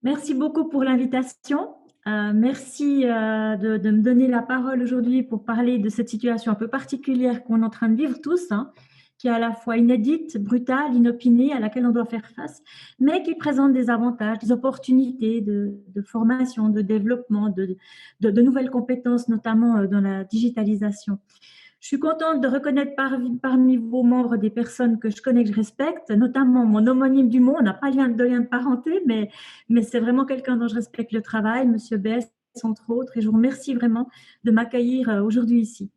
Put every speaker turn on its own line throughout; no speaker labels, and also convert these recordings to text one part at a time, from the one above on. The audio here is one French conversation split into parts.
Merci beaucoup pour l'invitation. Merci de me donner la parole aujourd'hui pour parler de cette situation un peu particulière qu'on est en train de vivre tous, hein, qui est à la fois inédite, brutale, inopinée, à laquelle on doit faire face, mais qui présente des avantages, des opportunités de formation, de développement, de nouvelles compétences, notamment dans la digitalisation. Je suis contente de reconnaître parmi vos membres des personnes que je connais, que je respecte, notamment mon homonyme du monde. On n'a pas de lien de parenté, mais c'est vraiment quelqu'un dont je respecte le travail, Monsieur Bess, entre autres, et je vous remercie vraiment de m'accueillir aujourd'hui ici.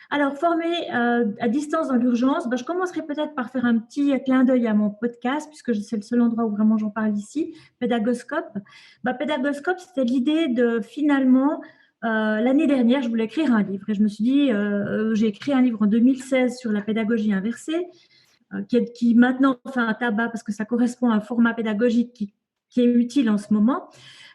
Alors, formée à distance dans l'urgence, je commencerai peut-être par faire un petit clin d'œil à mon podcast, puisque c'est le seul endroit où vraiment j'en parle ici, Pédagoscope. Pédagoscope, c'était l'idée de finalement l'année dernière, je voulais écrire un livre et je me suis dit, j'ai écrit un livre en 2016 sur la pédagogie inversée, qui maintenant fait un tabac parce que ça correspond à un format pédagogique qui est utile en ce moment.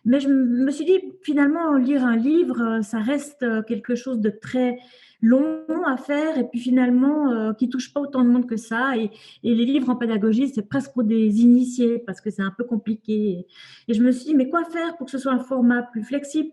Mais je me suis dit, finalement, lire un livre, ça reste quelque chose de très long à faire et puis finalement, qui touche pas autant de monde que ça. Et les livres en pédagogie, c'est presque pour des initiés parce que c'est un peu compliqué. Et je me suis dit, mais quoi faire pour que ce soit un format plus flexible,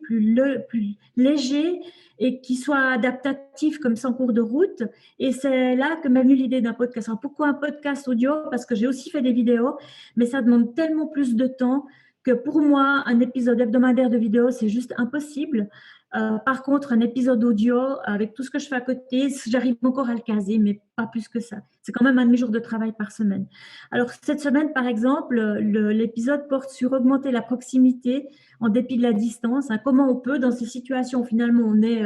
plus léger et qui soit adaptatif comme ça en cours de route. Et c'est là que m'est venue l'idée d'un podcast. Alors, pourquoi un podcast audio? Parce que j'ai aussi fait des vidéos, mais ça demande tellement plus de temps que pour moi, un épisode hebdomadaire de vidéo, c'est juste impossible. Par contre, un épisode audio, avec tout ce que je fais à côté, j'arrive encore à le caser, mais pas plus que ça. C'est quand même un demi-jour de travail par semaine. Alors, cette semaine, par exemple, l'épisode porte sur augmenter la proximité en dépit de la distance. Hein, comment on peut, dans ces situations où finalement on est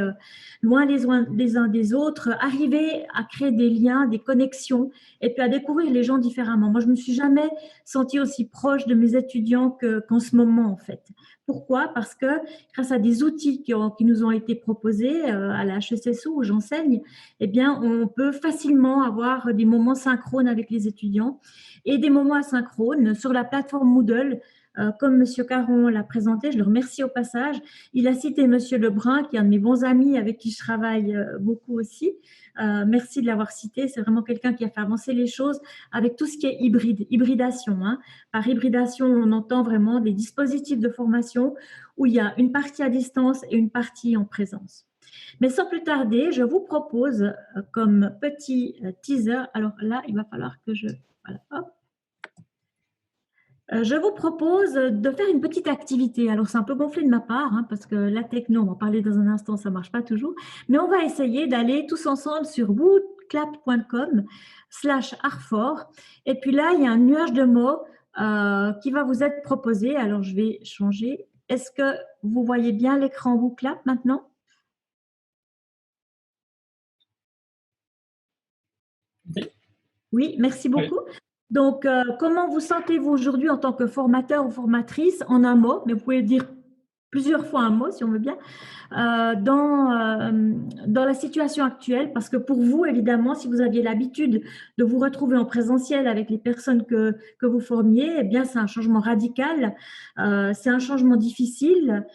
loin les uns des autres, arriver à créer des liens, des connexions et puis à découvrir les gens différemment. Moi, je me suis jamais sentie aussi proche de mes étudiants qu'en ce moment, en fait. Pourquoi? Parce que grâce à des outils qui nous ont été proposés à la HECSO où j'enseigne, eh bien, on peut facilement avoir des moments synchrones avec les étudiants et des moments asynchrones sur la plateforme Moodle. Comme M. Caron l'a présenté, je le remercie au passage. Il a cité M. Lebrun, qui est un de mes bons amis avec qui je travaille beaucoup aussi. Merci de l'avoir cité. C'est vraiment quelqu'un qui a fait avancer les choses avec tout ce qui est hybridation. Hein. Par hybridation, on entend vraiment des dispositifs de formation où il y a une partie à distance et une partie en présence. Mais sans plus tarder, je vous propose comme petit teaser, alors là, il va falloir que je... Voilà, hop. Je vous propose de faire une petite activité. Alors, c'est un peu gonflé de ma part, hein, parce que la techno, on va en parler dans un instant, ça ne marche pas toujours. Mais on va essayer d'aller tous ensemble sur woodclap.com/artfort. Et puis là, il y a un nuage de mots qui va vous être proposé. Alors, je vais changer. Est-ce que vous voyez bien l'écran WooClap maintenant? Oui, merci beaucoup. Oui. Donc, comment vous sentez-vous aujourd'hui en tant que formateur ou formatrice en un mot, mais vous pouvez dire plusieurs fois un mot si on veut bien, dans la situation actuelle, parce que pour vous, évidemment, si vous aviez l'habitude de vous retrouver en présentiel avec les personnes que vous formiez, eh bien, c'est un changement radical, c'est un changement difficile,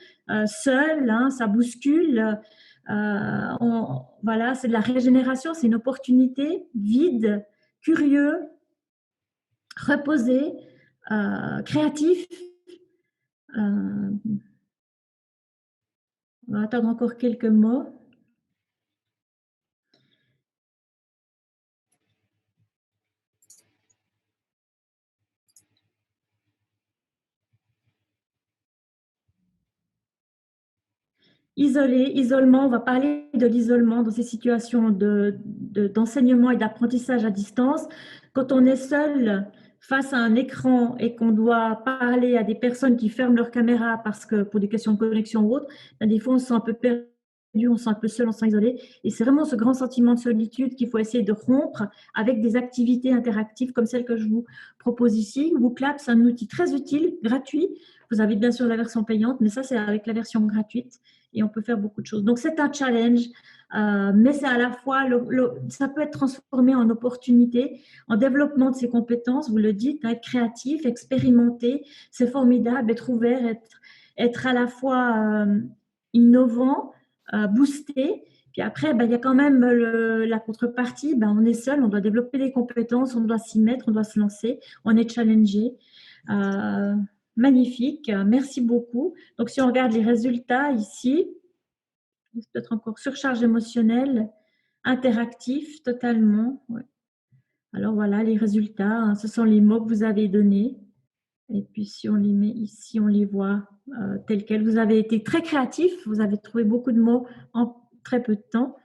seul, hein, ça bouscule. Voilà, c'est de la régénération, c'est une opportunité vide, curieux, reposé, créatif. Euh, on va attendre encore quelques mots. Isolé, isolement, on va parler de l'isolement dans ces situations d'enseignement et d'apprentissage à distance. Quand on est seul face à un écran et qu'on doit parler à des personnes qui ferment leur caméra parce que pour des questions de connexion ou autre, des fois on se sent un peu perdu, on se sent un peu seul, on se sent isolé. Et c'est vraiment ce grand sentiment de solitude qu'il faut essayer de rompre avec des activités interactives comme celles que je vous propose ici. WooClap, c'est un outil très utile, gratuit. Vous avez bien sûr la version payante, mais ça c'est avec la version gratuite. Et on peut faire beaucoup de choses. Donc, c'est un challenge, mais c'est à la fois, ça peut être transformé en opportunité, en développement de ses compétences, vous le dites, hein, être créatif, expérimenter, c'est formidable, être ouvert, être à la fois innovant, boosté. Puis après, il y a quand même la contrepartie, on est seul, on doit développer des compétences, on doit s'y mettre, on doit se lancer, on est challengé. Magnifique, merci beaucoup. Donc, si on regarde les résultats ici, peut-être encore surcharge émotionnelle, interactif totalement. Ouais. Alors voilà les résultats, hein, ce sont les mots que vous avez donnés. Et puis si on les met ici, on les voit tels quels. Vous avez été très créatif, vous avez trouvé beaucoup de mots en très peu de temps.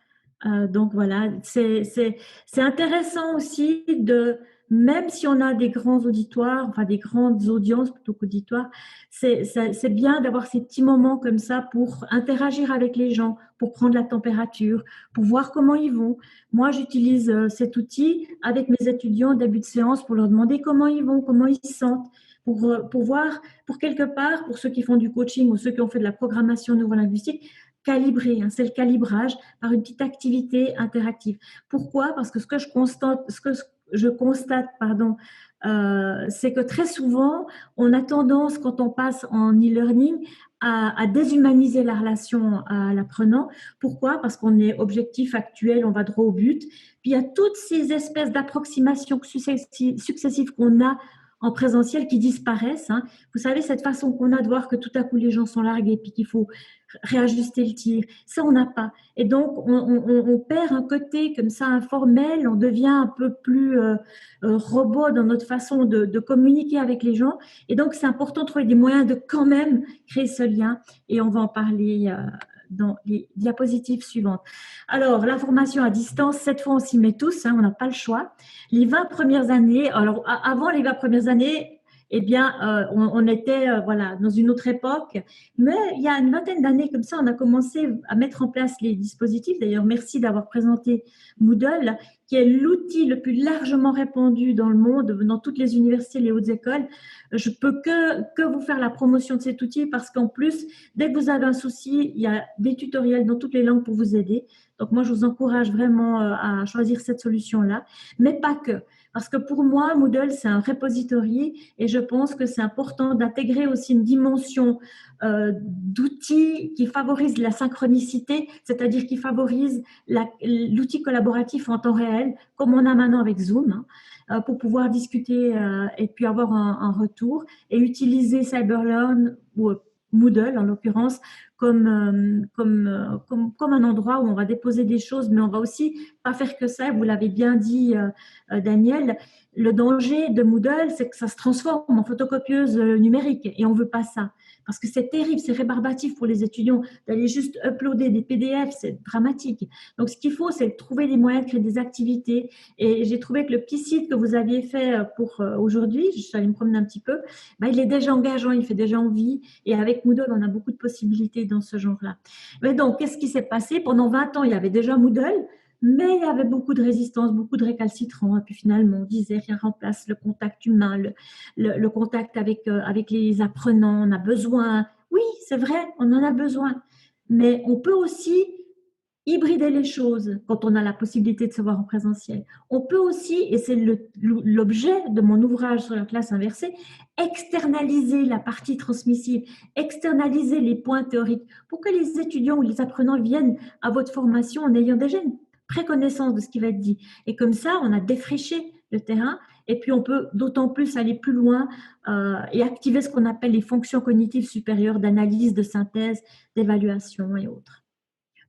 Donc voilà, c'est intéressant aussi de, même si on a des grands auditoires, enfin des grandes audiences plutôt qu'auditoires, c'est bien d'avoir ces petits moments comme ça pour interagir avec les gens, pour prendre la température, pour voir comment ils vont. Moi, j'utilise cet outil avec mes étudiants au début de séance pour leur demander comment ils vont, comment ils se sentent. Pour voir, pour quelque part, pour ceux qui font du coaching ou ceux qui ont fait de la programmation neurolinguistique, calibrer, hein, c'est le calibrage par une petite activité interactive. Pourquoi? Parce que ce que je constate, pardon, c'est que très souvent, on a tendance, quand on passe en e-learning, à déshumaniser la relation à l'apprenant. Pourquoi? Parce qu'on est objectif actuel, on va droit au but. Puis il y a toutes ces espèces d'approximations successives qu'on a en présentiel qui disparaissent. Hein. Vous savez, cette façon qu'on a de voir que tout à coup les gens sont largués, puis qu'il faut réajuster le tir, ça on n'a pas. Et donc on perd un côté comme ça informel, on devient un peu plus robot dans notre façon de communiquer avec les gens. Et donc c'est important de trouver des moyens de quand même créer ce lien. Et on va en parler dans les diapositives suivantes. Alors, la formation à distance, cette fois on s'y met tous, hein, on n'a pas le choix. Les 20 premières années, alors avant les 20 premières années, eh bien, on était voilà, dans une autre époque. Mais il y a une vingtaine d'années comme ça, on a commencé à mettre en place les dispositifs. D'ailleurs, merci d'avoir présenté Moodle, qui est l'outil le plus largement répandu dans le monde, dans toutes les universités, les hautes écoles. Je peux que vous faire la promotion de cet outil parce qu'en plus, dès que vous avez un souci, il y a des tutoriels dans toutes les langues pour vous aider. Donc moi, je vous encourage vraiment à choisir cette solution-là, mais pas que. Parce que pour moi, Moodle, c'est un repository et je pense que c'est important d'intégrer aussi une dimension d'outils qui favorise la synchronicité, c'est-à-dire qui favorise l'outil collaboratif en temps réel, comme on a maintenant avec Zoom, hein, pour pouvoir discuter et puis avoir un retour et utiliser Cyberlearn ou Moodle en l'occurrence comme un endroit où on va déposer des choses, mais on va aussi pas faire que ça. Vous l'avez bien dit, Daniel, le danger de Moodle, c'est que ça se transforme en photocopieuse numérique et on veut pas ça. Parce que c'est terrible, c'est rébarbatif pour les étudiants d'aller juste uploader des PDF, c'est dramatique. Donc, ce qu'il faut, c'est trouver des moyens de créer des activités. Et j'ai trouvé que le petit site que vous aviez fait pour aujourd'hui, je suis allée me promener un petit peu, ben, il est déjà engageant, il fait déjà envie. Et avec Moodle, on a beaucoup de possibilités dans ce genre-là. Mais donc, qu'est-ce qui s'est passé? Pendant 20 ans, il y avait déjà Moodle. Mais il y avait beaucoup de résistance, beaucoup de récalcitrants. Et puis finalement, on disait rien remplace le contact humain, le contact avec les apprenants. On a besoin. Oui, c'est vrai, on en a besoin. Mais on peut aussi hybrider les choses quand on a la possibilité de se voir en présentiel. On peut aussi, et c'est l'objet de mon ouvrage sur la classe inversée, externaliser la partie transmissive, externaliser les points théoriques pour que les étudiants ou les apprenants viennent à votre formation en ayant déjà une préconnaissance de ce qui va être dit. Et comme ça, on a défriché le terrain et puis on peut d'autant plus aller plus loin et activer ce qu'on appelle les fonctions cognitives supérieures d'analyse, de synthèse, d'évaluation et autres.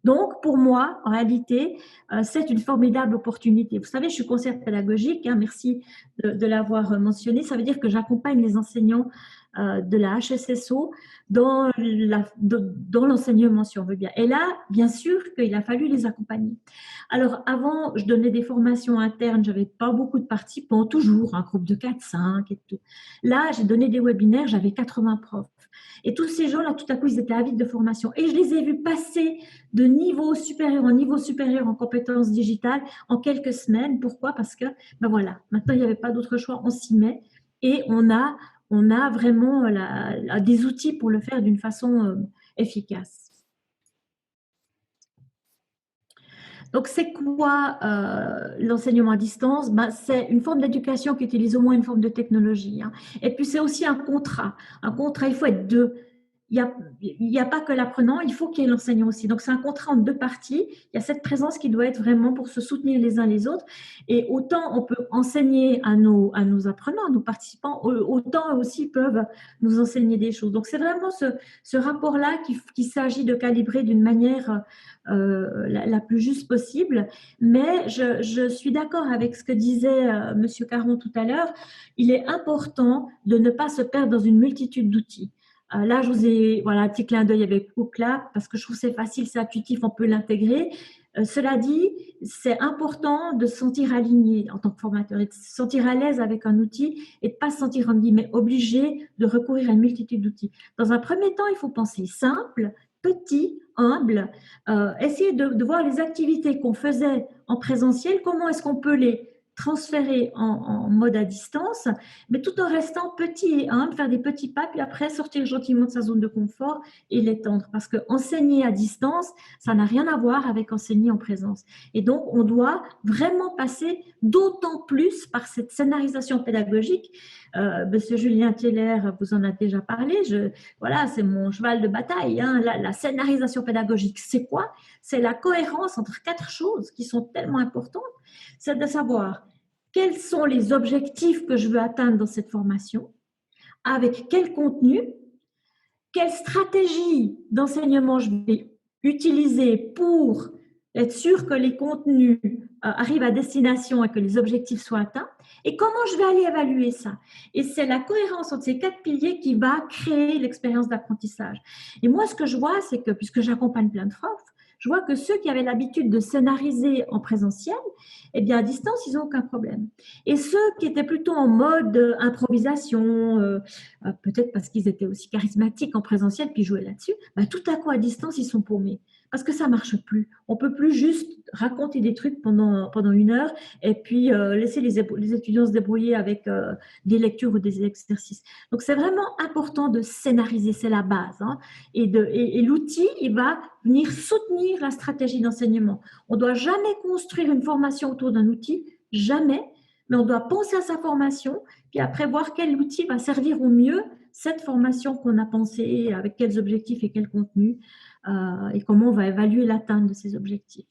Donc, pour moi, en réalité, c'est une formidable opportunité. Vous savez, je suis conseillère pédagogique, hein, merci de l'avoir mentionné. Ça veut dire que j'accompagne les enseignants de la HSSO dans l'enseignement, si on veut bien. Et là, bien sûr qu'il a fallu les accompagner. Alors, avant, je donnais des formations internes, j'avais pas beaucoup de participants, toujours un groupe de 4, 5 et tout. Là, j'ai donné des webinaires, j'avais 80 profs. Et tous ces gens-là, tout à coup, ils étaient avides de formation. Et je les ai vus passer de niveau supérieur en niveau supérieur en compétences digitales en quelques semaines. Pourquoi? Parce que, ben voilà, maintenant, il n'y avait pas d'autre choix, on s'y met et on a vraiment des outils pour le faire d'une façon efficace. Donc, c'est quoi l'enseignement à distance? Ben, c'est une forme d'éducation qui utilise au moins une forme de technologie. Hein. Et puis, c'est aussi un contrat. Un contrat, il faut être deux. il y a pas que l'apprenant, il faut qu'il y ait l'enseignant aussi. Donc, c'est un contrat en deux parties. Il y a cette présence qui doit être vraiment pour se soutenir les uns les autres. Et autant on peut enseigner à nos apprenants, à nos participants, autant eux aussi peuvent nous enseigner des choses. Donc, c'est vraiment ce rapport-là qu'il s'agit de calibrer d'une manière la plus juste possible. Mais je suis d'accord avec ce que disait Monsieur Caron tout à l'heure. Il est important de ne pas se perdre dans une multitude d'outils. Là, je vous ai, voilà, un petit clin d'œil avec Ookla, parce que je trouve que c'est facile, c'est intuitif, on peut l'intégrer. Cela dit, c'est important de se sentir aligné en tant que formateur et de se sentir à l'aise avec un outil et de ne pas se sentir, en guillemets, obligé de recourir à une multitude d'outils. Dans un premier temps, il faut penser simple, petit, humble, essayer de voir les activités qu'on faisait en présentiel, comment est-ce qu'on peut les transférer en mode à distance, mais tout en restant petit et humble, faire des petits pas, puis après sortir gentiment de sa zone de confort et l'étendre. Parce que enseigner à distance, ça n'a rien à voir avec enseigner en présence. Et donc, on doit vraiment passer d'autant plus par cette scénarisation pédagogique. Monsieur Julien Keller vous en a déjà parlé. Voilà, c'est mon cheval de bataille. Hein. La scénarisation pédagogique, c'est quoi? C'est la cohérence entre quatre choses qui sont tellement importantes. C'est de savoir quels sont les objectifs que je veux atteindre dans cette formation, avec quel contenu, quelle stratégie d'enseignement je vais utiliser pour être sûr que les contenus arrivent à destination et que les objectifs soient atteints, et comment je vais aller évaluer ça. Et c'est la cohérence entre ces quatre piliers qui va créer l'expérience d'apprentissage. Et moi, ce que je vois, c'est que, puisque j'accompagne plein de profs, je vois que ceux qui avaient l'habitude de scénariser en présentiel, eh bien, à distance, ils n'ont aucun problème. Et ceux qui étaient plutôt en mode improvisation, peut-être parce qu'ils étaient aussi charismatiques en présentiel, puis jouaient là-dessus, bah, tout à coup, à distance, ils sont paumés. Parce que ça ne marche plus. On ne peut plus juste raconter des trucs pendant une heure et puis laisser les étudiants se débrouiller avec des lectures ou des exercices. Donc, c'est vraiment important de scénariser, c'est la base. Hein, et l'outil, il va venir soutenir la stratégie d'enseignement. On ne doit jamais construire une formation autour d'un outil, jamais, mais on doit penser à sa formation, puis après voir quel outil va servir au mieux cette formation qu'on a pensée, avec quels objectifs et quel contenu, et comment on va évaluer l'atteinte de ces objectifs.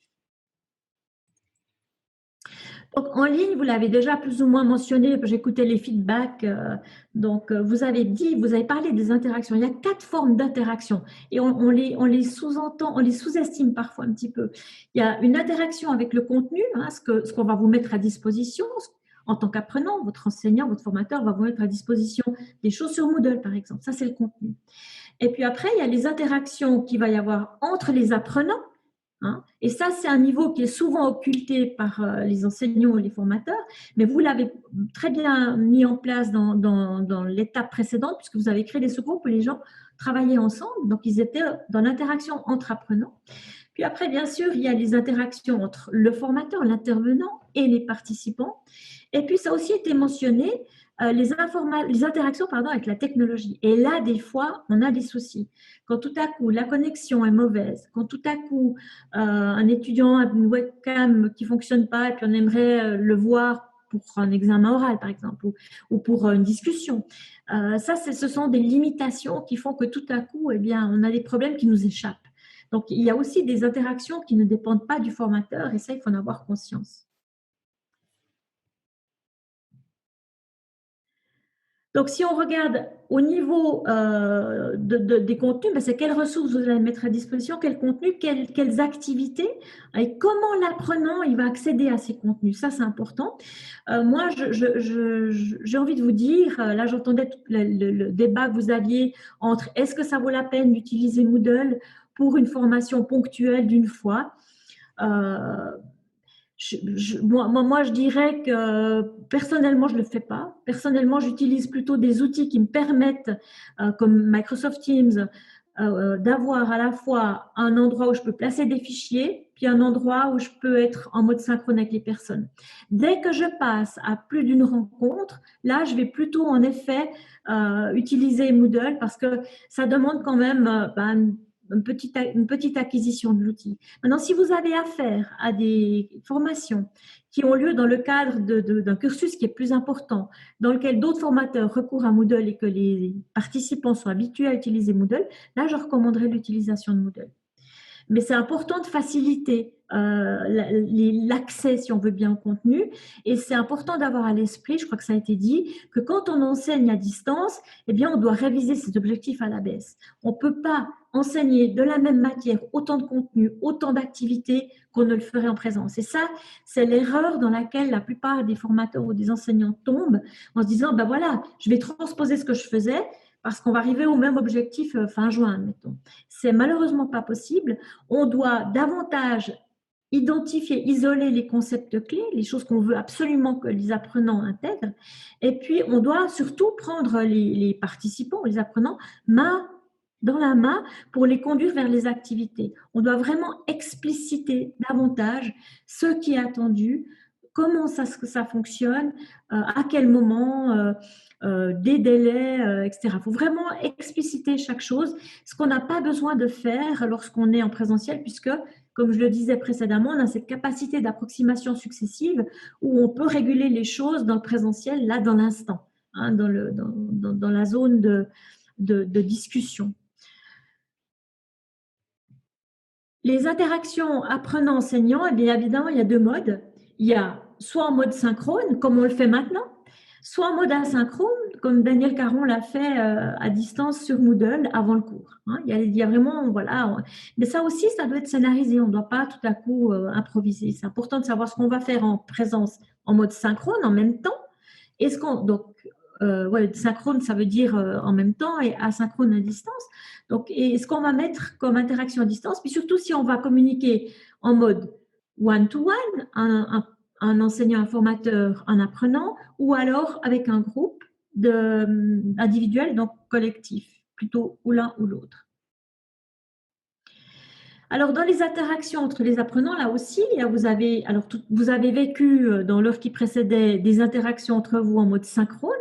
Donc, en ligne, vous l'avez déjà plus ou moins mentionné, j'écoutais les feedbacks, donc vous avez parlé des interactions. Il y a 4 formes d'interactions et on les sous-entend, on les sous-estime parfois un petit peu. Il y a une interaction avec le contenu, hein, ce qu'on va vous mettre à disposition. En tant qu'apprenant, votre enseignant, votre formateur va vous mettre à disposition des choses sur Moodle, par exemple. Ça, c'est le contenu. Et puis après, il y a les interactions qu'il va y avoir entre les apprenants. Hein, et ça, c'est un niveau qui est souvent occulté par les enseignants et les formateurs, mais vous l'avez très bien mis en place dans l'étape précédente, puisque vous avez créé des sous-groupes où les gens travaillaient ensemble, donc ils étaient dans l'interaction entre apprenants. Puis après, bien sûr, il y a les interactions entre le formateur, l'intervenant et les participants. Et puis, ça a aussi été mentionné, les interactions avec la technologie. Et là, des fois, on a des soucis. Quand tout à coup, la connexion est mauvaise, quand tout à coup, un étudiant a une webcam qui ne fonctionne pas et puis on aimerait le voir pour un examen oral, par exemple, ou pour une discussion. Ça, ce sont des limitations qui font que tout à coup, eh bien, on a des problèmes qui nous échappent. Donc, il y a aussi des interactions qui ne dépendent pas du formateur et ça, il faut en avoir conscience. Donc, si on regarde au niveau des contenus, ben, c'est quelles ressources vous allez mettre à disposition, quels contenus, quelles activités, et comment l'apprenant il va accéder à ces contenus. Ça, c'est important. Moi, j'ai envie de vous dire, là, j'entendais le débat que vous aviez entre est-ce que ça vaut la peine d'utiliser Moodle pour une formation ponctuelle d'une fois. Moi, je dirais que personnellement, je ne le fais pas. Personnellement, j'utilise plutôt des outils qui me permettent, comme Microsoft Teams, d'avoir à la fois un endroit où je peux placer des fichiers, puis un endroit où je peux être en mode synchrone avec les personnes. Dès que je passe à plus d'une rencontre, là, je vais plutôt en effet utiliser Moodle parce que ça demande quand même une petite acquisition de l'outil. Maintenant, si vous avez affaire à des formations qui ont lieu dans le cadre d'un cursus qui est plus important, dans lequel d'autres formateurs recourent à Moodle et que les participants sont habitués à utiliser Moodle, là, je recommanderais l'utilisation de Moodle. Mais c'est important de faciliter l'accès, si on veut bien, au contenu. Et c'est important d'avoir à l'esprit, je crois que ça a été dit, que quand on enseigne à distance, eh bien, on doit réviser ses objectifs à la baisse. On ne peut pas enseigner de la même matière autant de contenu, autant d'activités qu'on ne le ferait en présence. Et ça, c'est l'erreur dans laquelle la plupart des formateurs ou des enseignants tombent en se disant, ben voilà, je vais transposer ce que je faisais, parce qu'on va arriver au même objectif fin juin, mettons. C'est malheureusement pas possible. On doit davantage identifier, isoler les concepts clés, les choses qu'on veut absolument que les apprenants intègrent. Et puis, on doit surtout prendre les participants, les apprenants, main dans la main pour les conduire vers les activités. On doit vraiment expliciter davantage ce qui est attendu, comment ça fonctionne, à quel moment, des délais, etc. Il faut vraiment expliciter chaque chose, ce qu'on n'a pas besoin de faire lorsqu'on est en présentiel, puisque, comme je le disais précédemment, on a cette capacité d'approximation successive où on peut réguler les choses dans le présentiel, là, dans l'instant, hein, dans la zone de discussion. Les interactions apprenant-enseignant, eh bien évidemment, il y a deux modes. Il y a soit en mode synchrone, comme on le fait maintenant, soit en mode asynchrone, comme Daniel Caron l'a fait à distance sur Moodle avant le cours. Hein. Il y a vraiment, voilà. Mais ça aussi, ça doit être scénarisé. On ne doit pas tout à coup improviser. C'est important de savoir ce qu'on va faire en présence en mode synchrone en même temps. Donc, ouais, synchrone, ça veut dire en même temps, et asynchrone à distance. Donc, et ce qu'on va mettre comme interaction à distance, puis surtout si on va communiquer en mode one-to-one, un enseignant, un formateur, un apprenant, ou alors avec un groupe individuel, donc collectif, plutôt ou l'un ou l'autre. Alors, dans les interactions entre les apprenants, là aussi, vous avez vécu dans l'heure qui précédait des interactions entre vous en mode synchrone.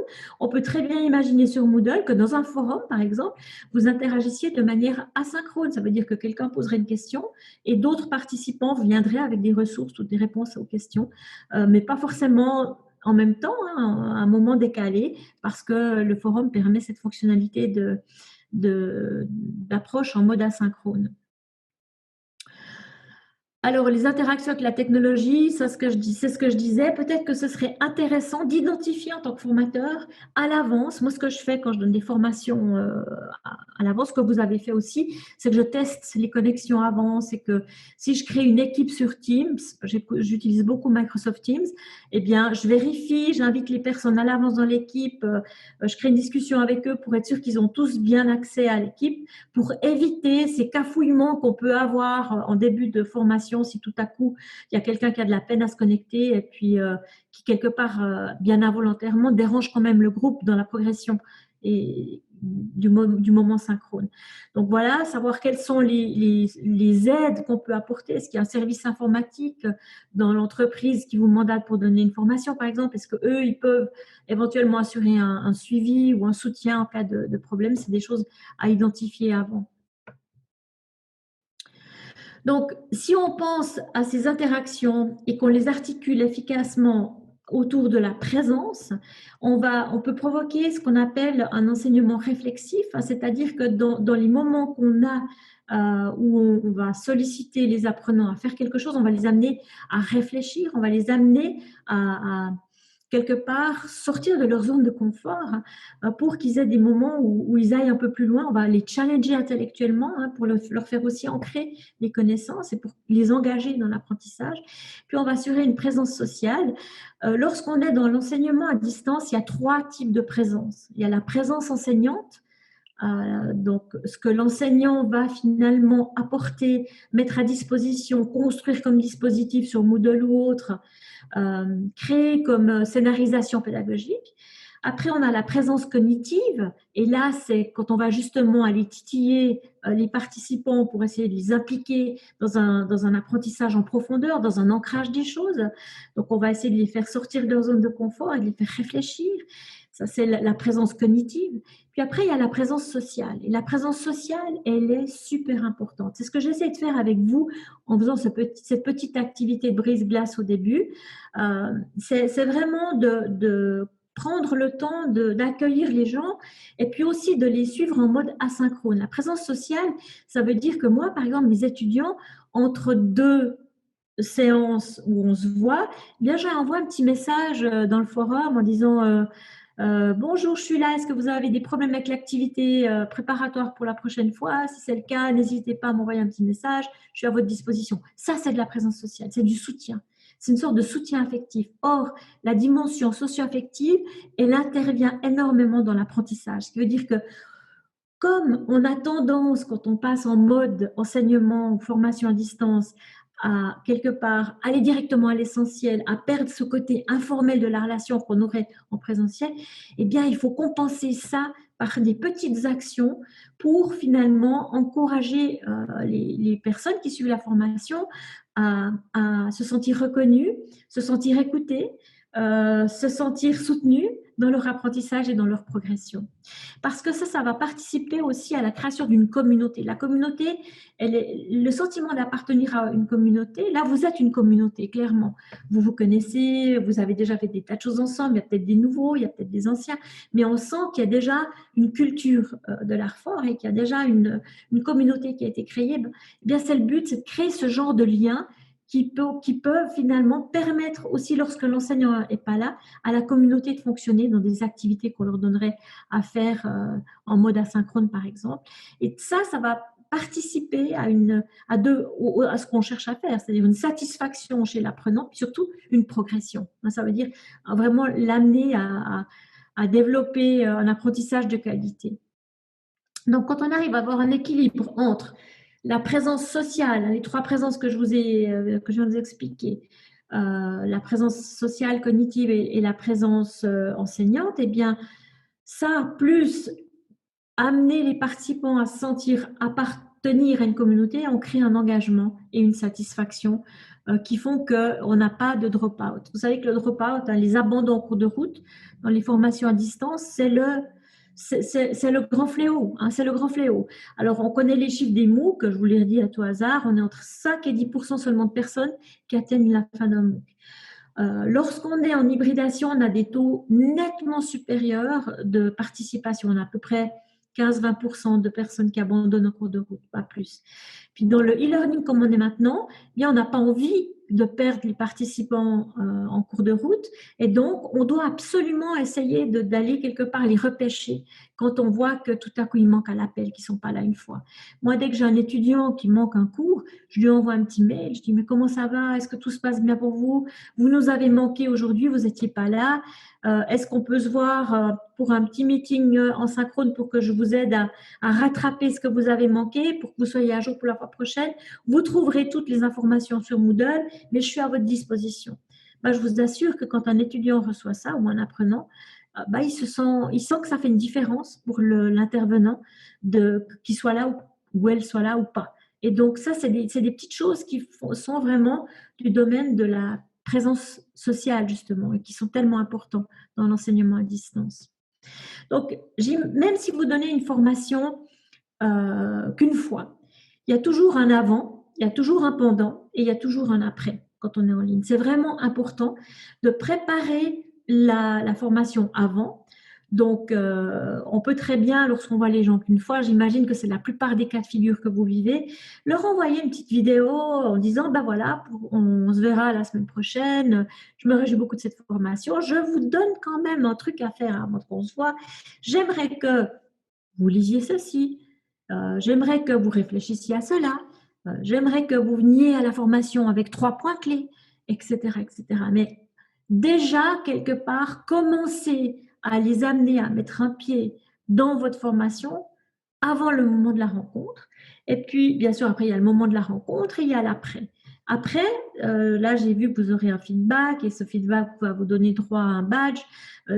On peut très bien imaginer sur Moodle que dans un forum, par exemple, vous interagissiez de manière asynchrone. Ça veut dire que quelqu'un poserait une question et d'autres participants viendraient avec des ressources ou des réponses aux questions, mais pas forcément en même temps, hein, à un moment décalé, parce que le forum permet cette fonctionnalité d'approche en mode asynchrone. Alors, les interactions avec la technologie, c'est ce que je disais. Peut-être que ce serait intéressant d'identifier en tant que formateur à l'avance. Moi, ce que je fais quand je donne des formations à l'avance, ce que vous avez fait aussi, c'est que je teste les connexions avant. C'est que si je crée une équipe sur Teams, j'utilise beaucoup Microsoft Teams, eh bien, je vérifie, j'invite les personnes à l'avance dans l'équipe, je crée une discussion avec eux pour être sûr qu'ils ont tous bien accès à l'équipe, pour éviter ces cafouillements qu'on peut avoir en début de formation si tout à coup il y a quelqu'un qui a de la peine à se connecter et puis qui quelque part bien involontairement dérange quand même le groupe dans la progression et du moment synchrone. Donc voilà, savoir quelles sont les aides qu'on peut apporter. Est-ce qu'il y a un service informatique dans l'entreprise qui vous mandate pour donner une formation, par exemple? Est-ce qu'eux, ils peuvent éventuellement assurer un suivi ou un soutien en cas de problème? C'est des choses à identifier avant. Donc, si on pense à ces interactions et qu'on les articule efficacement autour de la présence, on peut provoquer ce qu'on appelle un enseignement réflexif, hein, c'est-à-dire que dans les moments qu'on a où on va solliciter les apprenants à faire quelque chose, on va les amener à réfléchir, on va les amener à quelque part sortir de leur zone de confort pour qu'ils aient des moments où ils aillent un peu plus loin. On va les challenger intellectuellement pour leur faire aussi ancrer les connaissances et pour les engager dans l'apprentissage. Puis on va assurer une présence sociale. Lorsqu'on est dans l'enseignement à distance, il y a 3 types de présence. Il y a la présence enseignante, donc ce que l'enseignant va finalement apporter, mettre à disposition, construire comme dispositif sur Moodle ou autre, créer comme scénarisation pédagogique. Après, on a la présence cognitive, et là, c'est quand on va justement aller titiller les participants pour essayer de les impliquer dans un apprentissage en profondeur, dans un ancrage des choses. Donc, on va essayer de les faire sortir de leur zone de confort et de les faire réfléchir. Ça, c'est la présence cognitive. Puis après, il y a la présence sociale. Et la présence sociale, elle est super importante. C'est ce que j'essaie de faire avec vous en faisant cette petite activité de brise-glace au début. C'est vraiment de prendre le temps d'accueillir les gens et puis aussi de les suivre en mode asynchrone. La présence sociale, ça veut dire que moi, par exemple, les étudiants, entre deux séances où on se voit, eh bien, j'envoie un petit message dans le forum en disant bonjour, je suis là, est-ce que vous avez des problèmes avec l'activité préparatoire pour la prochaine fois? Si c'est le cas, n'hésitez pas à m'envoyer un petit message, je suis à votre disposition. Ça, c'est de la présence sociale, c'est du soutien. C'est une sorte de soutien affectif. Or, la dimension socio-affective, elle intervient énormément dans l'apprentissage. Ce qui veut dire que comme on a tendance, quand on passe en mode enseignement ou formation à distance, à quelque part aller directement à l'essentiel, à perdre ce côté informel de la relation qu'on aurait en présentiel, eh bien, il faut compenser ça par des petites actions pour finalement encourager les personnes qui suivent la formation à se sentir reconnues, se sentir écoutées, se sentir soutenues dans leur apprentissage et dans leur progression. Parce que ça va participer aussi à la création d'une communauté. La communauté, le sentiment d'appartenir à une communauté, là, vous êtes une communauté, clairement. Vous vous connaissez, vous avez déjà fait des tas de choses ensemble, il y a peut-être des nouveaux, il y a peut-être des anciens, mais on sent qu'il y a déjà une culture de l'art fort et qu'il y a déjà une communauté qui a été créée. Eh bien, c'est le but, c'est de créer ce genre de lien qui peuvent finalement permettre aussi, lorsque l'enseignant n'est pas là, à la communauté de fonctionner dans des activités qu'on leur donnerait à faire en mode asynchrone, par exemple. Et ça va participer à ce qu'on cherche à faire, c'est-à-dire une satisfaction chez l'apprenant, puis surtout une progression. Ça veut dire vraiment l'amener à développer un apprentissage de qualité. Donc, quand on arrive à avoir un équilibre entre la présence sociale, les trois présences que je viens de vous expliquer, la présence sociale, cognitive et la présence enseignante, eh bien, ça, plus amener les participants à se sentir appartenir à une communauté, on crée un engagement et une satisfaction qui font qu'on n'a pas de drop-out. Vous savez que le drop-out, les abandons en cours de route, dans les formations à distance, c'est le grand fléau. C'est le grand fléau. Alors, on connaît les chiffres des MOOC, je vous les redis à tout hasard, on est entre 5 et 10% seulement de personnes qui atteignent la fin d'un MOOC. Lorsqu'on est en hybridation, on a des taux nettement supérieurs de participation. On a à peu près 15-20% de personnes qui abandonnent en cours de route, pas plus. Puis dans le e-learning comme on est maintenant, eh bien, on n'a pas envie de perdre les participants en cours de route et donc on doit absolument essayer d'aller quelque part les repêcher quand on voit que tout à coup il manque à l'appel, qu'ils ne sont pas là une fois. Moi, dès que j'ai un étudiant qui manque un cours, je lui envoie un petit mail, je dis mais comment ça va? Est-ce que tout se passe bien pour vous? Vous nous avez manqué aujourd'hui, vous n'étiez pas là. Est-ce qu'on peut se voir pour un petit meeting en synchrone pour que je vous aide à rattraper ce que vous avez manqué, pour que vous soyez à jour pour la fois prochaine? Vous trouverez toutes les informations sur Moodle, mais je suis à votre disposition. Je vous assure que quand un étudiant reçoit ça ou un apprenant, il sent que ça fait une différence pour l'intervenant, qu'il soit là ou elle soit là ou pas. Et donc ça, c'est des petites choses qui sont vraiment du domaine de la présence sociale, justement, et qui sont tellement importants dans l'enseignement à distance. Donc, même si vous donnez une formation qu'une fois, il y a toujours un avant, il y a toujours un pendant et il y a toujours un après quand on est en ligne. C'est vraiment important de préparer la formation avant. Donc, on peut très bien, lorsqu'on voit les gens qu'une fois, j'imagine que c'est la plupart des cas de figure que vous vivez, leur envoyer une petite vidéo en disant, voilà, on se verra la semaine prochaine, je me réjouis beaucoup de cette formation, je vous donne quand même un truc à faire avant qu'on se voit, j'aimerais que vous lisiez ceci, j'aimerais que vous réfléchissiez à cela, j'aimerais que vous veniez à la formation avec 3 points clés, etc., etc. Mais déjà, quelque part, commencez à les amener à mettre un pied dans votre formation avant le moment de la rencontre. Et puis, bien sûr, après, il y a le moment de la rencontre et il y a l'après. Après, là, j'ai vu que vous aurez un feedback et ce feedback va vous donner droit à un badge.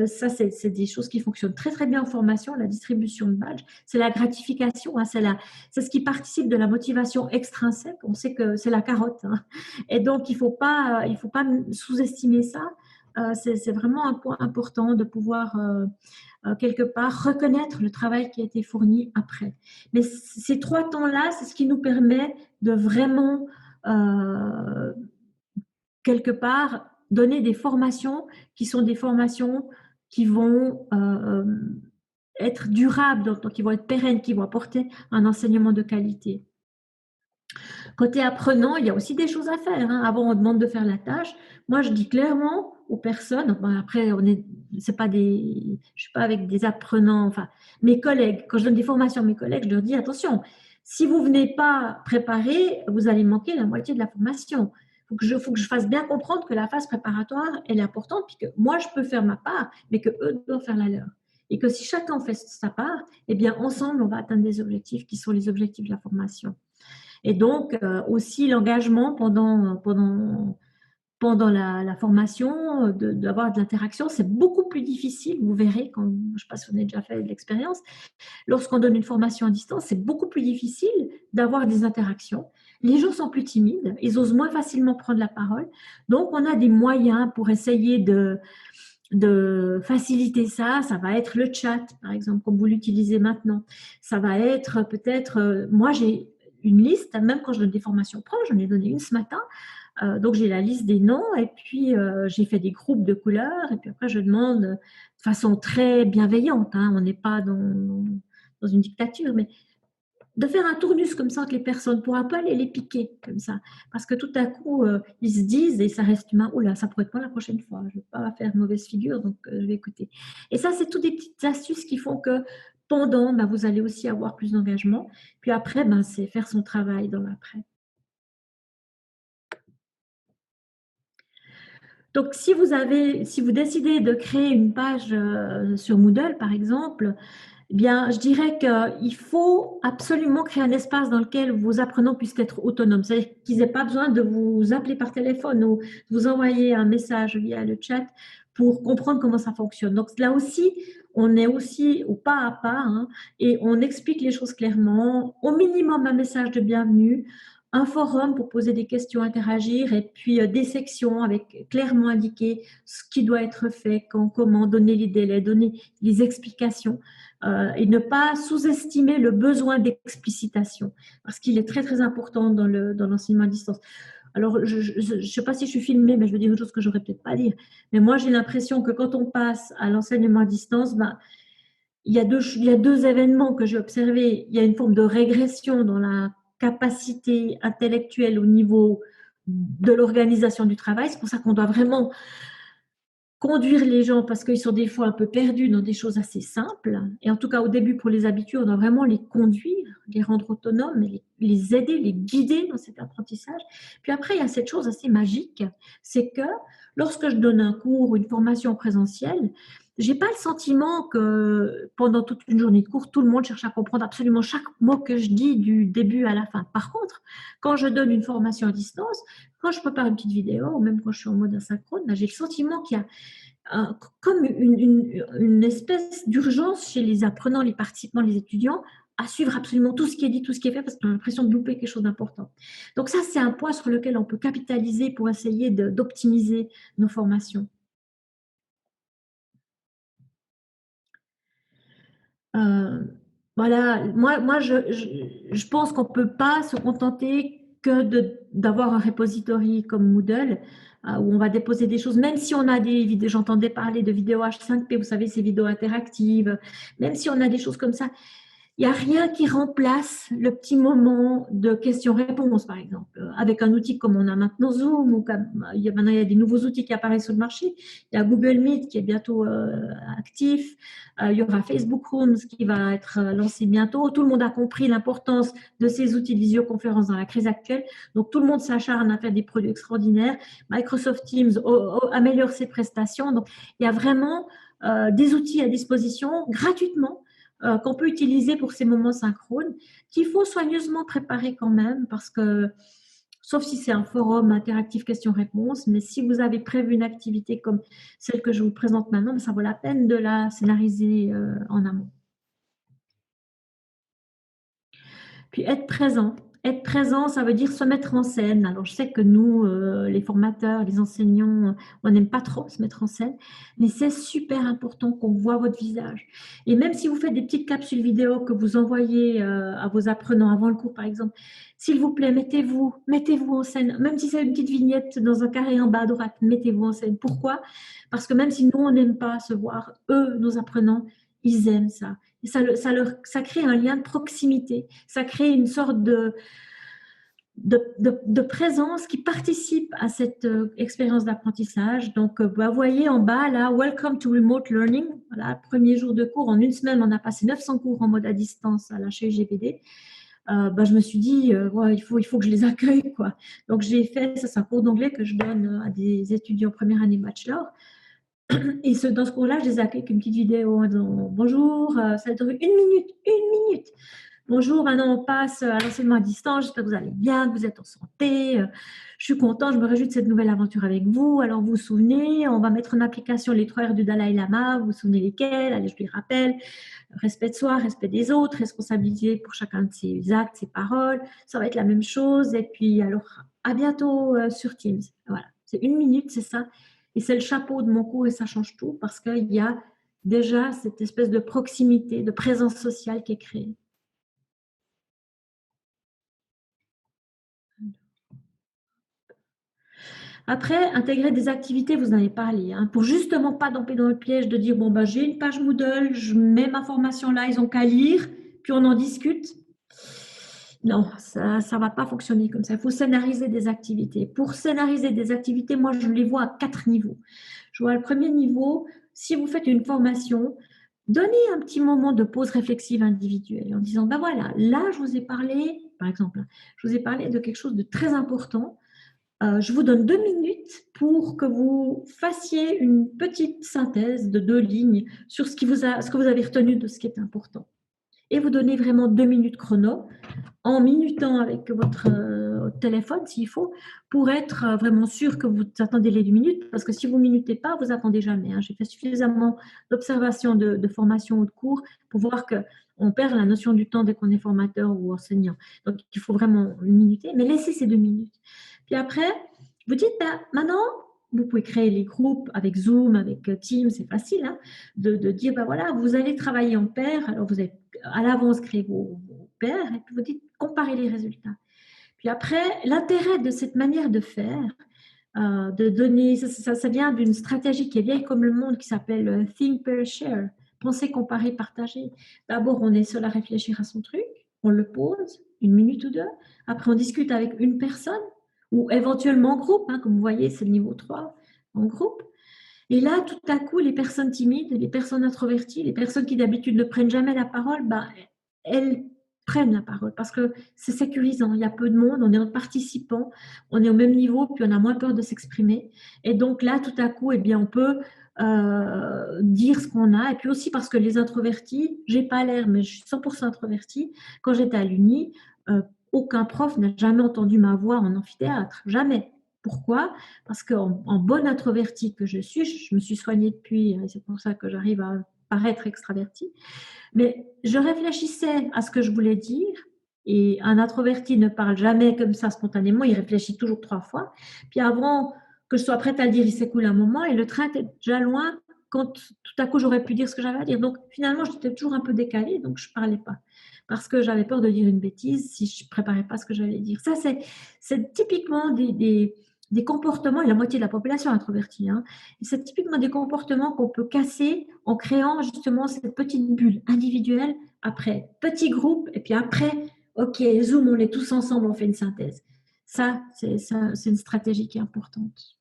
Ça, c'est des choses qui fonctionnent très, très bien en formation, la distribution de badges. C'est la gratification, c'est ce qui participe de la motivation extrinsèque. On sait que c'est la carotte. Et donc, il ne faut pas sous-estimer ça. C'est vraiment un point important de pouvoir quelque part reconnaître le travail qui a été fourni après. Mais ces 3 temps-là, c'est ce qui nous permet de vraiment quelque part donner des formations qui sont des formations qui vont être durables, donc qui vont être pérennes, qui vont apporter un enseignement de qualité. Côté apprenant, il y a aussi des choses à faire, hein. Avant, on demande de faire la tâche. Moi, je dis clairement aux personnes, bon, après, c'est pas je suis pas avec des apprenants, enfin, mes collègues, quand je donne des formations à mes collègues, je leur dis attention, si vous venez pas préparer, vous allez manquer la moitié de la formation. Faut que je fasse bien comprendre que la phase préparatoire, elle est importante, puis que moi, je peux faire ma part, mais que eux doivent faire la leur. Et que si chacun fait sa part, eh bien, ensemble, on va atteindre des objectifs qui sont les objectifs de la formation. Et donc, aussi l'engagement pendant la formation, d'avoir de l'interaction, c'est beaucoup plus difficile, vous verrez, quand, je ne sais pas si vous avez déjà fait de l'expérience, lorsqu'on donne une formation à distance, c'est beaucoup plus difficile d'avoir des interactions. Les gens sont plus timides, ils osent moins facilement prendre la parole. Donc, on a des moyens pour essayer de faciliter ça. Ça va être le chat, par exemple, comme vous l'utilisez maintenant. Ça va être peut-être, moi j'ai une liste, même quand je donne des formations proches, j'en ai donné une ce matin, donc j'ai la liste des noms et puis j'ai fait des groupes de couleurs et puis après je demande de façon très bienveillante, hein, on n'est pas dans une dictature, mais de faire un tournus comme ça entre les personnes pour un peu aller les piquer comme ça. Parce que tout à coup, ils se disent, et ça reste humain, oh là, ça pourrait être moi la prochaine fois, je ne vais pas faire mauvaise figure, donc je vais écouter. Et ça, c'est toutes des petites astuces qui font que pendant, ben, vous allez aussi avoir plus d'engagement. Puis après, ben, c'est faire son travail dans l'après. Donc, si vous décidez de créer une page sur Moodle, par exemple, eh bien, je dirais qu'il faut absolument créer un espace dans lequel vos apprenants puissent être autonomes. C'est-à-dire qu'ils n'aient pas besoin de vous appeler par téléphone ou de vous envoyer un message via le chat pour comprendre comment ça fonctionne. Donc là aussi, on est aussi au pas à pas, hein, et on explique les choses clairement. Au minimum, un message de bienvenue, un forum pour poser des questions, interagir, et puis des sections avec clairement indiqué ce qui doit être fait, quand, comment, donner les délais, donner les explications. Et ne pas sous-estimer le besoin d'explicitation, parce qu'il est très très important dans l'enseignement à distance. Alors, je ne sais pas si je suis filmée, mais je veux dire une chose que j'aurais peut-être pas à dire. Mais moi, j'ai l'impression que quand on passe à l'enseignement à distance, ben, il y a deux événements que j'ai observés. Il y a une forme de régression dans la capacité intellectuelle au niveau de l'organisation du travail. C'est pour ça qu'on doit vraiment conduire les gens parce qu'ils sont des fois un peu perdus dans des choses assez simples. Et en tout cas, au début, pour les habituer, on doit vraiment les conduire, les rendre autonomes, les aider, les guider dans cet apprentissage. Puis après, il y a cette chose assez magique, c'est que lorsque je donne un cours ou une formation présentielle, j'ai pas le sentiment que pendant toute une journée de cours, tout le monde cherche à comprendre absolument chaque mot que je dis du début à la fin. Par contre, quand je donne une formation à distance, quand je prépare une petite vidéo, ou même quand je suis en mode asynchrone, j'ai le sentiment qu'il y a comme une espèce d'urgence chez les apprenants, les participants, les étudiants, à suivre absolument tout ce qui est dit, tout ce qui est fait, parce qu'on a l'impression de louper quelque chose d'important. Donc ça, c'est un point sur lequel on peut capitaliser pour essayer d'optimiser nos formations. Euh, voilà, moi je pense qu'on ne peut pas se contenter que d'avoir un repository comme Moodle où on va déposer des choses, même si on a des vidéos, j'entendais parler de vidéos H5P, vous savez, ces vidéos interactives, même si on a des choses comme ça, il n'y a rien qui remplace le petit moment de questions-réponses, par exemple. Avec un outil comme on a maintenant Zoom, ou comme, maintenant il y a des nouveaux outils qui apparaissent sur le marché. Il y a Google Meet qui est bientôt actif. Il y aura Facebook Rooms qui va être lancé bientôt. Tout le monde a compris l'importance de ces outils de visioconférence dans la crise actuelle. Donc tout le monde s'acharne à faire des produits extraordinaires. Microsoft Teams améliore ses prestations. Donc il y a vraiment des outils à disposition gratuitement qu'on peut utiliser pour ces moments synchrones, qu'il faut soigneusement préparer quand même, parce que, sauf si c'est un forum interactif questions-réponses, mais si vous avez prévu une activité comme celle que je vous présente maintenant, ça vaut la peine de la scénariser en amont. Puis être présent. être présent, ça veut dire se mettre en scène. Alors, je sais que nous, les formateurs, les enseignants, on n'aime pas trop se mettre en scène, mais c'est super important qu'on voit votre visage. Et même si vous faites des petites capsules vidéo que vous envoyez à vos apprenants avant le cours, par exemple, s'il vous plaît, mettez-vous en scène. Même si c'est une petite vignette dans un carré en bas à droite, mettez-vous en scène. Pourquoi? Parce que même si nous, on n'aime pas se voir, eux, nos apprenants, ils aiment ça. Et ça crée un lien de proximité. Ça crée une sorte de présence qui participe à cette expérience d'apprentissage. Donc, vous voyez en bas, là, Welcome to Remote Learning. Voilà, premier jour de cours. En une semaine, on a passé 900 cours en mode à distance à la HEGPD. Je me suis dit, ouais, il faut que je les accueille, quoi. Donc, j'ai fait, ça c'est un cours d'anglais que je donne à des étudiants première année bachelor. Et dans ce cours-là, je les accueille avec une petite vidéo en disant bonjour, ça dure une minute. Bonjour, maintenant on passe à l'enseignement à distance. J'espère que vous allez bien, que vous êtes en santé. Je suis content, je me réjouis de cette nouvelle aventure avec vous. Alors vous vous souvenez, on va mettre en application les 3 R du Dalai Lama. Vous vous souvenez lesquels? Allez, je les rappelle. Respect de soi, respect des autres, responsabilité pour chacun de ses actes, ses paroles. Ça va être la même chose. Et puis alors, à bientôt sur Teams. Voilà, c'est une minute, c'est ça. Et c'est le chapeau de mon cours et ça change tout parce qu'il y a déjà cette espèce de proximité, de présence sociale qui est créée. Après, intégrer des activités, vous en avez parlé, hein, pour justement pas tomber dans le piège de dire, bon, j'ai une page Moodle, je mets ma formation là, ils ont qu'à lire, puis on en discute. Non, ça ne va pas fonctionner comme ça. Il faut scénariser des activités. Pour scénariser des activités, moi, je les vois à 4 niveaux. Je vois le premier niveau, si vous faites une formation, donnez un petit moment de pause réflexive individuelle en disant, ben voilà, là, je vous ai parlé, par exemple, je vous ai parlé de quelque chose de très important. Je vous donne 2 minutes pour que vous fassiez une petite synthèse de 2 lignes sur ce que vous avez retenu de ce qui est important. Et vous donnez vraiment 2 minutes chrono en minutant avec votre téléphone s'il faut, pour être vraiment sûr que vous attendez les 2 minutes, parce que si vous ne minutez pas, vous attendez jamais. Hein. J'ai fait suffisamment d'observations de formation ou de cours pour voir qu'on perd la notion du temps dès qu'on est formateur ou enseignant. Donc, il faut vraiment minuter, mais laissez ces 2 minutes. Puis après, vous dites, maintenant, vous pouvez créer les groupes avec Zoom, avec Teams, c'est facile, hein, de dire, voilà, vous allez travailler en paire, alors vous avez à l'avance créé vos pairs, et puis vous dites, comparez les résultats. Puis après, l'intérêt de cette manière de faire, de donner, ça vient d'une stratégie qui est vieille comme le monde, qui s'appelle Think, Pair, Share, penser, comparer, partager. D'abord, on est seul à réfléchir à son truc, on le pose, 1 minute ou 2, après on discute avec une personne, ou éventuellement en groupe, hein, comme vous voyez, c'est le niveau 3, en groupe. Et là, tout à coup, les personnes timides, les personnes introverties, les personnes qui d'habitude ne prennent jamais la parole, elles prennent la parole parce que c'est sécurisant. Il y a peu de monde, on est en participant, on est au même niveau, puis on a moins peur de s'exprimer. Et donc là, tout à coup, on peut dire ce qu'on a. Et puis aussi parce que les introvertis, j'ai pas l'air, mais je suis 100% introvertie. Quand j'étais à l'Uni, aucun prof n'a jamais entendu ma voix en amphithéâtre, jamais. Pourquoi? Parce qu'en bonne introvertie que je suis, je me suis soignée depuis, et c'est pour ça que j'arrive à paraître extravertie, mais je réfléchissais à ce que je voulais dire, et un introverti ne parle jamais comme ça spontanément, il réfléchit toujours 3 fois, puis avant que je sois prête à le dire, il s'écoule un moment, et le train était déjà loin quand tout à coup j'aurais pu dire ce que j'avais à dire. Donc finalement, j'étais toujours un peu décalée, donc je ne parlais pas parce que j'avais peur de dire une bêtise si je ne préparais pas ce que j'allais dire. Ça, c'est typiquement des comportements, et la moitié de la population est introvertie, hein. C'est typiquement des comportements qu'on peut casser en créant justement cette petite bulle individuelle, après petit groupe, et puis après, ok, Zoom, on est tous ensemble, on fait une synthèse. Ça, c'est une stratégie qui est importante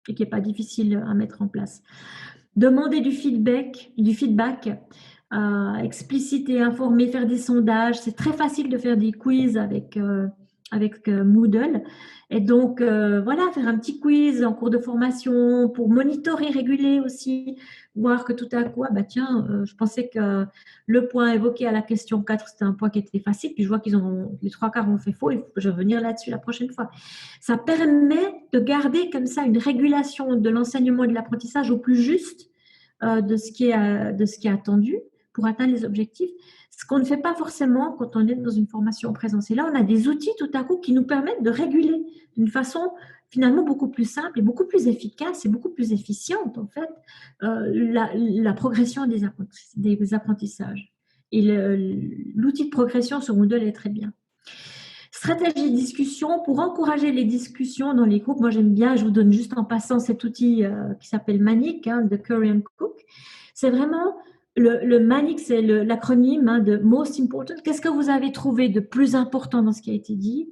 et qui n'est pas difficile à mettre en place. Demander du feedback, expliciter, informer, faire des sondages. C'est très facile de faire des quiz avec Moodle. Et donc, voilà, faire un petit quiz en cours de formation pour monitorer, réguler aussi, voir que tout à coup, tiens, je pensais que le point évoqué à la question 4, c'était un point qui était facile, puis je vois qu'ils ont, les 3 quarts ont fait faux, et je vais revenir là-dessus la prochaine fois. Ça permet de garder comme ça une régulation de l'enseignement et de l'apprentissage au plus juste de ce qui est attendu pour atteindre les objectifs. Ce qu'on ne fait pas forcément quand on est dans une formation en présence. Et là, on a des outils tout à coup qui nous permettent de réguler d'une façon finalement beaucoup plus simple et beaucoup plus efficace et beaucoup plus efficiente, en fait, la progression des apprentissages. Et l'outil de progression sur Moodle est très bien. Stratégie de discussion, pour encourager les discussions dans les groupes, moi j'aime bien, je vous donne juste en passant cet outil qui s'appelle Manic, de Curry and Cook. C'est vraiment, le Manic, c'est l'acronyme de Most Important. Qu'est-ce que vous avez trouvé de plus important dans ce qui a été dit?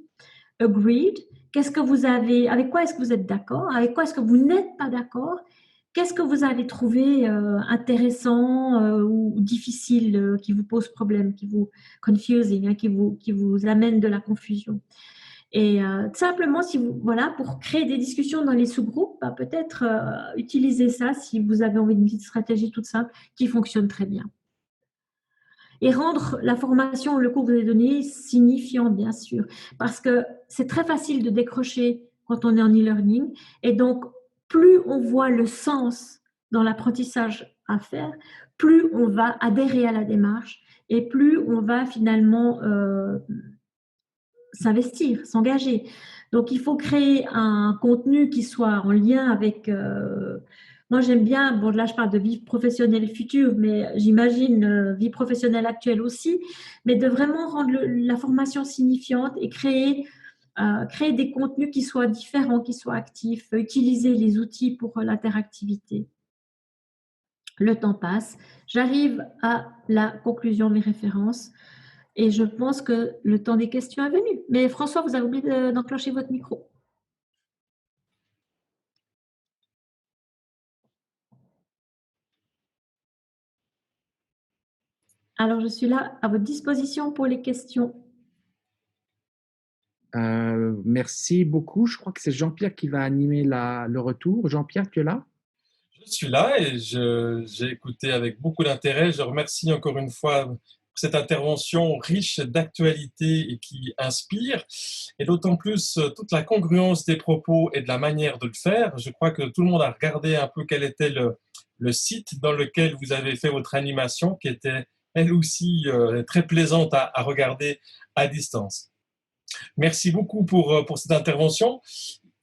Agreed. Qu'est-ce que vous avez, avec quoi est-ce que vous êtes d'accord? Avec quoi est-ce que vous n'êtes pas d'accord? Qu'est-ce que vous avez trouvé intéressant ou difficile, qui vous pose problème, qui vous confusing, qui vous amène de la confusion? Et simplement, si vous, voilà, pour créer des discussions dans les sous-groupes, peut-être utiliser ça si vous avez envie d'une petite stratégie toute simple qui fonctionne très bien. Et rendre la formation, le cours que vous avez donné, signifiant, bien sûr, parce que c'est très facile de décrocher quand on est en e-learning. Et donc, plus on voit le sens dans l'apprentissage à faire, plus on va adhérer à la démarche et plus on va finalement s'investir, s'engager. Donc, il faut créer un contenu qui soit en lien avec... moi, j'aime bien, bon, là, je parle de vie professionnelle future, mais j'imagine vie professionnelle actuelle aussi, mais de vraiment rendre la formation signifiante et créer des contenus qui soient différents, qui soient actifs, utiliser les outils pour l'interactivité. Le temps passe. J'arrive à la conclusion de mes références. Et je pense que le temps des questions est venu. Mais François, vous avez oublié d'enclencher votre micro. Alors, je suis là à votre disposition pour les questions.
Merci beaucoup. Je crois que c'est Jean-Pierre qui va animer le retour. Jean-Pierre, tu es là?
Je suis là et j'ai écouté avec beaucoup d'intérêt. Je remercie encore une fois pour cette intervention riche d'actualité et qui inspire, et d'autant plus toute la congruence des propos et de la manière de le faire. Je crois que tout le monde a regardé un peu quel était le site dans lequel vous avez fait votre animation, qui était elle aussi très plaisante à regarder à distance. Merci beaucoup pour cette intervention.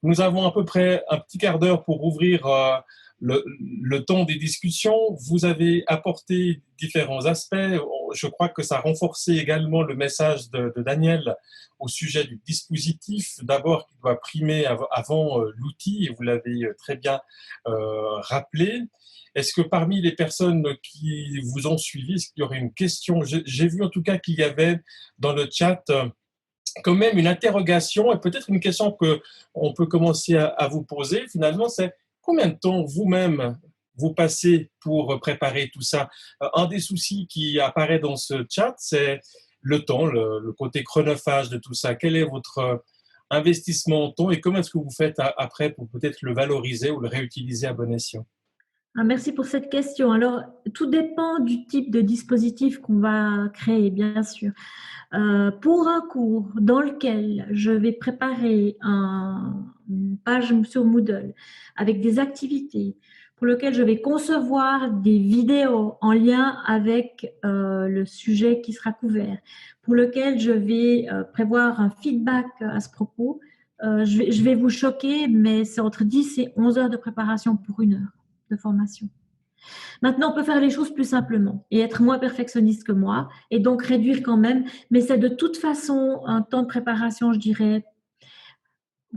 Nous avons à peu près un petit quart d'heure pour ouvrir le temps des discussions. Vous avez apporté différents aspects. Je crois que ça a renforcé également le message de Daniel au sujet du dispositif. D'abord, qui doit primer avant l'outil, et vous l'avez très bien rappelé. Est-ce que parmi les personnes qui vous ont suivi, est-ce qu'il y aurait une question? J'ai vu en tout cas qu'il y avait dans le chat quand même une interrogation, et peut-être une question qu'on peut commencer à vous poser finalement, c'est combien de temps vous-même vous passez pour préparer tout ça? Un des soucis qui apparaît dans ce chat, c'est le temps, le côté chronophage de tout ça. Quel est votre investissement en temps et comment est-ce que vous faites après pour peut-être le valoriser ou le réutiliser à bon escient?
Merci pour cette question. Alors, tout dépend du type de dispositif qu'on va créer, bien sûr. Pour un cours dans lequel je vais préparer une page sur Moodle avec des activités, pour lequel je vais concevoir des vidéos en lien avec le sujet qui sera couvert, pour lequel je vais prévoir un feedback à ce propos, je vais vous choquer, mais c'est entre 10 et 11 heures de préparation pour 1 heure de formation. Maintenant, on peut faire les choses plus simplement et être moins perfectionniste que moi et donc réduire quand même, mais c'est de toute façon un temps de préparation, je dirais,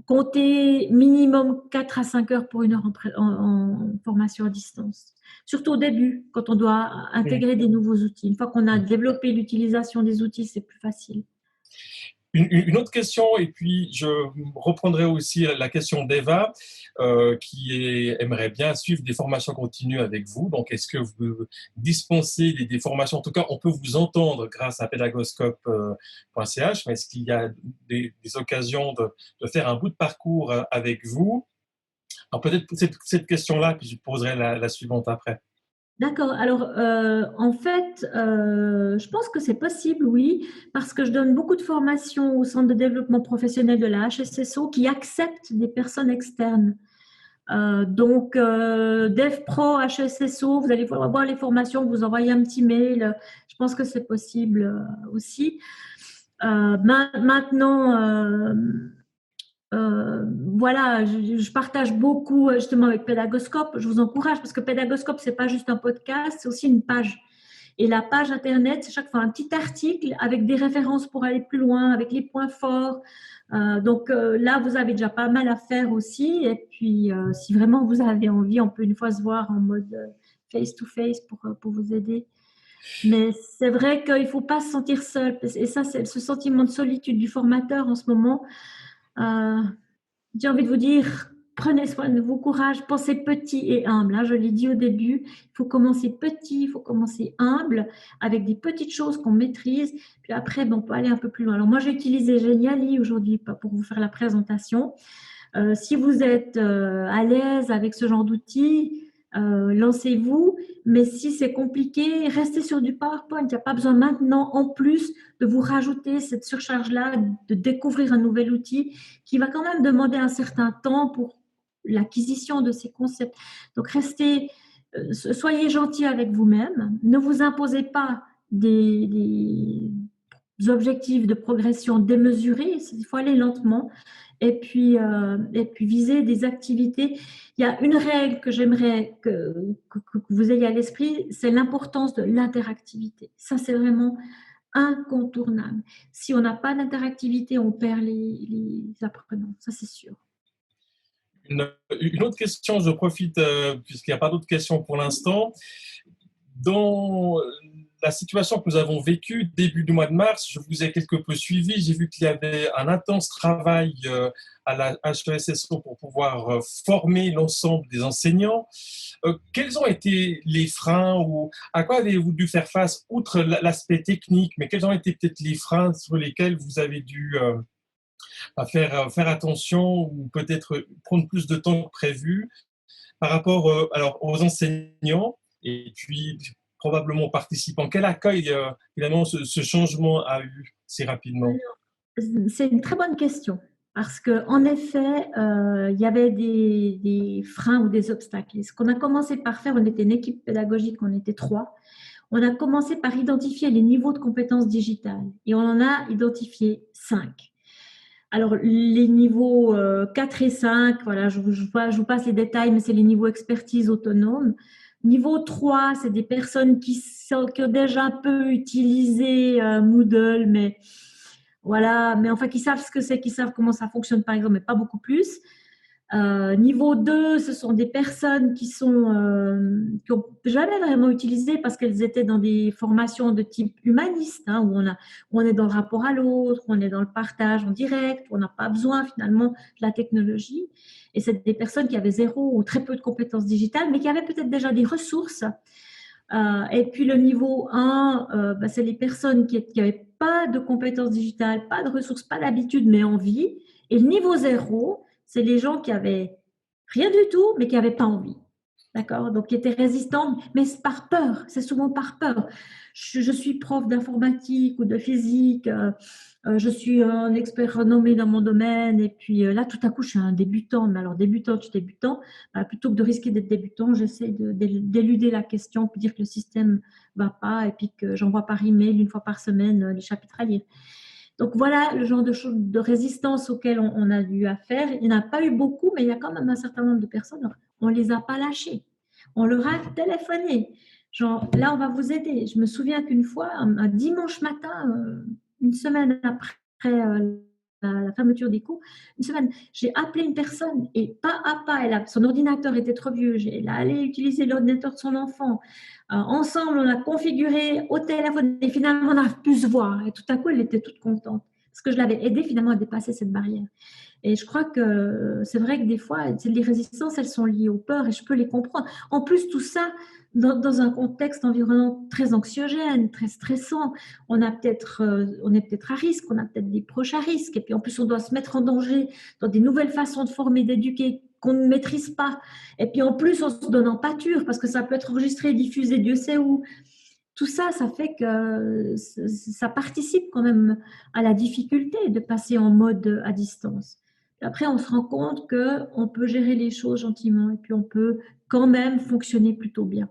compter minimum 4 à 5 heures pour 1 heure en formation à distance. Surtout au début, quand on doit intégrer des nouveaux outils. Une fois qu'on a développé l'utilisation des outils, c'est plus facile.
Une autre question, et puis je reprendrai aussi la question d'Eva, qui aimerait bien suivre des formations continues avec vous. Donc, est-ce que vous dispensez des formations? En tout cas, on peut vous entendre grâce à pédagoscope.ch, mais est-ce qu'il y a des occasions de faire un bout de parcours avec vous? Alors, peut-être cette question-là, puis je poserai la suivante après.
D'accord. Alors, en fait, je pense que c'est possible, oui, parce que je donne beaucoup de formations au Centre de développement professionnel de la HSSO qui acceptent des personnes externes Donc, DevPro, HSSO, vous allez voir les formations, vous envoyez un petit mail. Je pense que c'est possible aussi. Maintenant, voilà, je partage beaucoup justement avec Pédagoscope. Je vous encourage parce que Pédagoscope, c'est pas juste un podcast, c'est aussi une page. Et la page internet, c'est chaque fois un petit article avec des références pour aller plus loin, avec les points forts. Donc là, vous avez déjà pas mal à faire aussi. Et puis, si vraiment vous avez envie, on peut une fois se voir en mode face-to-face pour vous aider. Mais c'est vrai qu'il ne faut pas se sentir seul. Et ça, c'est ce sentiment de solitude du formateur en ce moment. J'ai envie de vous dire, prenez soin de vous, courage, pensez petit et humble. Hein, je l'ai dit au début, il faut commencer petit, il faut commencer humble, avec des petites choses qu'on maîtrise. Puis après, on peut aller un peu plus loin. Alors moi, j'ai utilisé Geniali aujourd'hui pour vous faire la présentation. Si vous êtes à l'aise avec ce genre d'outils, lancez-vous. Mais si c'est compliqué, restez sur du PowerPoint. Il n'y a pas besoin maintenant, en plus, de vous rajouter cette surcharge-là, de découvrir un nouvel outil qui va quand même demander un certain temps pour l'acquisition de ces concepts. Donc, soyez gentil avec vous-même. Ne vous imposez pas des objectifs de progression démesurés. Il faut aller lentement. Et puis viser des activités. Il y a une règle que j'aimerais que vous ayez à l'esprit, c'est l'importance de l'interactivité. Ça, c'est vraiment incontournable. Si on n'a pas d'interactivité, on perd les apprenants, ça c'est sûr.
Une autre question, je profite, puisqu'il n'y a pas d'autres questions pour l'instant. Dans la situation que nous avons vécue début du mois de mars, je vous ai quelque peu suivi. J'ai vu qu'il y avait un intense travail à la HESSO pour pouvoir former l'ensemble des enseignants. Quels ont été les freins ou à quoi avez-vous dû faire face, outre l'aspect technique, mais quels ont été peut-être les freins sur lesquels vous avez dû faire attention ou peut-être prendre plus de temps que prévu par rapport alors, aux enseignants et puis probablement aux participants? Quel accueil finalement ce changement a eu si rapidement?
C'est une très bonne question parce qu'en effet, il y avait des freins ou des obstacles. Et ce qu'on a commencé par faire, on était une équipe pédagogique, on était 3. On a commencé par identifier les niveaux de compétences digitales et on en a identifié 5. Alors, les niveaux 4 et 5, voilà, je vous passe les détails, mais c'est les niveaux expertise autonome. Niveau 3, c'est des personnes qui ont déjà un peu utilisé Moodle, mais voilà, mais enfin qui savent ce que c'est, qui savent comment ça fonctionne par exemple, mais pas beaucoup plus. Niveau 2, ce sont des personnes qui n'ont jamais vraiment utilisé parce qu'elles étaient dans des formations de type humaniste, hein, où on est dans le rapport à l'autre, on est dans le partage en direct, où on n'a pas besoin finalement de la technologie. Et c'est des personnes qui avaient zéro ou très peu de compétences digitales, mais qui avaient peut-être déjà des ressources. Et puis le niveau 1, c'est les personnes qui n'avaient pas de compétences digitales, pas de ressources, pas d'habitude, mais envie. Et le niveau 0, c'est les gens qui avaient rien du tout, mais qui n'avaient pas envie. D'accord? Donc, qui étaient résistants, mais c'est par peur. C'est souvent par peur. Je suis prof d'informatique ou de physique. Je suis un expert renommé dans mon domaine. Et puis là, tout à coup, je suis un débutant. Mais alors, débutant, plutôt que de risquer d'être débutant, j'essaie d'éluder la question, puis dire que le système ne va pas et puis que j'envoie par email une fois par semaine les chapitres à lire. Donc voilà le genre de choses, de résistance auxquelles on a eu affaire. Il n'y en a pas eu beaucoup, mais il y a quand même un certain nombre de personnes. On ne les a pas lâchés. On leur a téléphoné. Genre, là, on va vous aider. Je me souviens qu'une fois, un dimanche matin, une semaine après la fermeture des cours, une semaine, j'ai appelé une personne et pas à pas, son ordinateur était trop vieux. Elle a allé utiliser l'ordinateur de son enfant. Ensemble, on a configuré au téléphone et finalement, on a pu se voir. Et tout à coup, elle était toute contente parce que je l'avais aidée finalement à dépasser cette barrière. Et je crois que c'est vrai que des fois, les résistances, elles sont liées aux peurs et je peux les comprendre. En plus, tout ça, dans un contexte environnant très anxiogène, très stressant, on est peut-être à risque, on a peut-être des proches à risque. Et puis en plus, on doit se mettre en danger dans des nouvelles façons de former, d'éduquer qu'on ne maîtrise pas. Et puis en plus, on se donne en pâture parce que ça peut être enregistré, diffusé, Dieu sait où. Tout ça, ça fait que ça participe quand même à la difficulté de passer en mode à distance. Après, on se rend compte qu'on peut gérer les choses gentiment et puis on peut quand même fonctionner plutôt bien.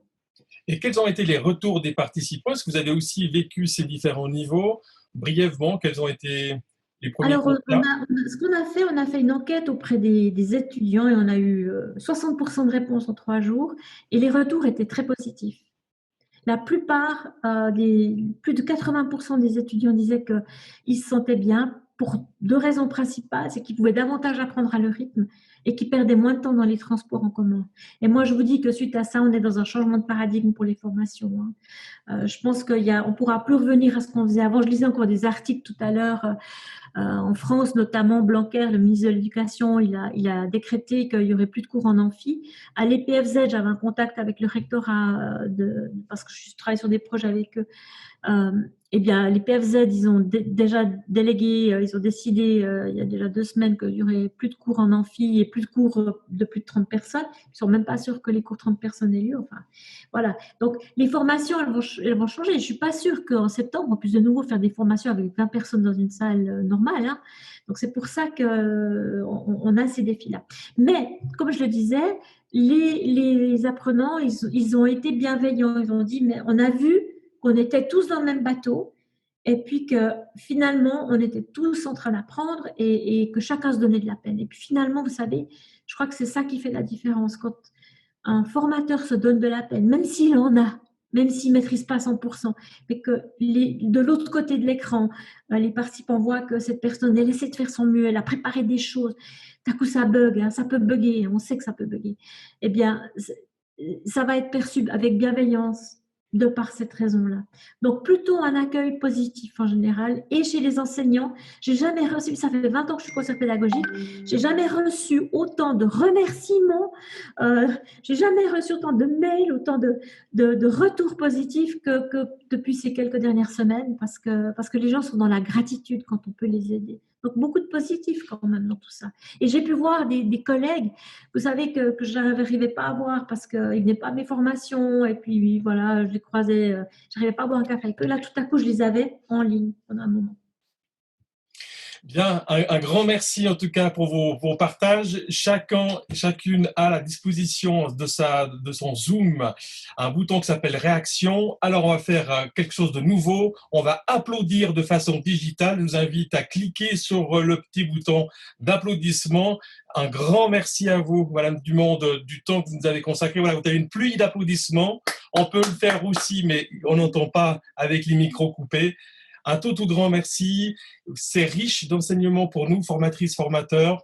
Et quels ont été les retours des participants? Est-ce que vous avez aussi vécu ces différents niveaux? Brièvement, quels ont été les premiers
Alors,
constats?
ce qu'on a fait, on a fait une enquête auprès des étudiants et on a eu 60% de réponses en 3 jours et les retours étaient très positifs. La plupart, plus de 80% des étudiants disaient qu'ils se sentaient bien pour 2 raisons principales. C'est qu'ils pouvaient davantage apprendre à leur rythme et qu'ils perdaient moins de temps dans les transports en commun. Et moi, je vous dis que suite à ça, on est dans un changement de paradigme pour les formations, hein. Je pense qu'on ne pourra plus revenir à ce qu'on faisait avant. Je lisais encore des articles tout à l'heure. En France, notamment, Blanquer, le ministre de l'Éducation, il a décrété qu'il n'y aurait plus de cours en amphi. À l'EPFZ, j'avais un contact avec le rectorat, parce que je travaille sur des projets avec eux. Eh bien, les PFZ, ils ont déjà délégué, ils ont décidé il y a déjà 2 semaines qu'il n'y aurait plus de cours en amphi et plus de cours de plus de 30 personnes. Ils ne sont même pas sûrs que les cours 30 personnes aient lieu. Enfin, voilà. Donc, les formations, elles vont changer. Je ne suis pas sûre qu'en septembre, on puisse de nouveau faire des formations avec 20 personnes dans une salle normale, hein. Donc, c'est pour ça qu'on a ces défis-là. Mais, comme je le disais, les apprenants, ils ont été bienveillants. Ils ont dit, mais on a vu qu'on était tous dans le même bateau et puis que finalement, on était tous en train d'apprendre et que chacun se donnait de la peine. Et puis finalement, vous savez, je crois que c'est ça qui fait la différence. Quand un formateur se donne de la peine, même s'il en a, même s'il ne maîtrise pas 100%, mais que de l'autre côté de l'écran, les participants voient que cette personne, elle essaie de faire son mieux, elle a préparé des choses, d'un coup ça bug, hein, ça peut bugger, on sait que ça peut bugger. Eh bien, ça va être perçu avec bienveillance de par cette raison-là. Donc, plutôt un accueil positif en général. Et chez les enseignants, j'ai jamais reçu, ça fait 20 ans que je suis conseillère pédagogique, j'ai jamais reçu autant de remerciements, j'ai jamais reçu autant de mails, autant de retours positifs que depuis ces quelques dernières semaines, parce que les gens sont dans la gratitude quand on peut les aider. Donc, beaucoup de positifs quand même dans tout ça. Et j'ai pu voir des collègues, vous savez, que je n'arrivais pas à voir parce qu'ils ne venaient pas à mes formations. Et puis, voilà, je les croisais, je n'arrivais pas à boire un café avec eux. Là, tout à coup, je les avais en ligne pendant un moment.
Bien, un grand merci en tout cas pour vos partages. Chacune a à la disposition de son Zoom un bouton qui s'appelle réaction. Alors on va faire quelque chose de nouveau. On va applaudir de façon digitale. Je vous invite à cliquer sur le petit bouton d'applaudissement. Un grand merci à vous, Madame Dumont, du temps que vous nous avez consacré. Voilà, vous avez une pluie d'applaudissements. On peut le faire aussi, mais on n'entend pas avec les micros coupés. Un tout grand merci. C'est riche d'enseignements pour nous, formatrices, formateurs.